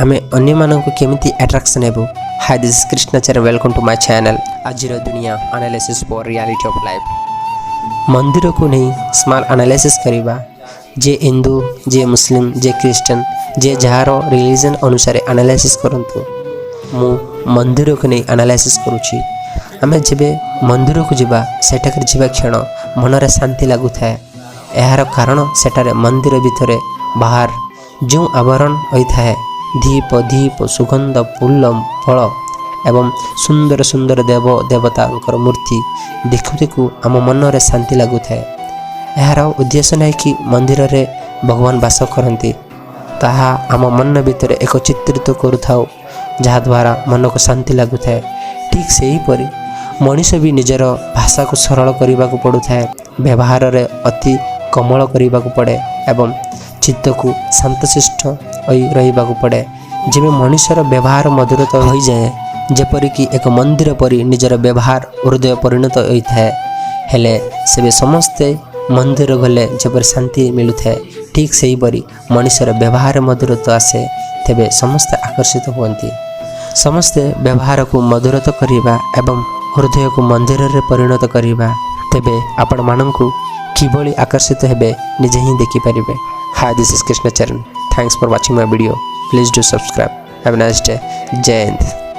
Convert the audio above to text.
आमे अन्य मानक केमिति अट्रैक्शन हेबो। Hi this is Krishnacharya, welcome to my channel आजिर दुनिया analysis for reality of life. मंदिर को नहीं स्मॉल एनालिसिस करिबा जे हिंदू जे मुस्लिम जे क्रिश्चियन जे जार रिलीजन अनुसार एनालिसिस करंतु मु मंदिर को नहीं एनालिसिस करूची। आमे जेबे मंदिर को जिबा सेठाकर जिबा क्षण मनरे शांति लागु थाए। एहार कारण सेठारे मंदिर भितरे बाहर जो आवरण होइथाए दीप दीप सुगंध फूल फल एवं सुंदर सुंदर देव देवता मूर्ति देखु देखु आम मन रे शांति लागु थाए। एहार उद्देश्य नहीं कि मंदिर रे भगवान वास करती, ताहा आम मन भितर एक चित्रित करुथाउ जहाँ द्वारा मन को शांति लागु थाए। ठीक से ही परी मनीष भी निजर भाषा को सरल करने को पड़ू थाए, व्यवहार रे अति कोमल करने को पड़े एवं चित्त को शांतशिष्ट रहा पड़े। जब मनुष्यर व्यवहार मधुरता हो जाए जेपरिक एक मंदिर परी निजर व्यवहार हृदय परिणत होता है, हेले से समस्ते मंदिर गले जब शांति मिलू थाए। ठीक से ही परी मनुष्यर व्यवहार मधुरता आसे तेबे समस्ते आकर्षित होती। समस्ते व्यवहार को मधुरता करवा एवं हृदय को मंदिर रे परिणत करवा तेबे आपण माननकु किभली आकर्षित हेबे निजे ही देखिपारे। Hi, this is Krishnacharan. Thanks for watching my video. Please do subscribe. Have a nice day. Jai Hind.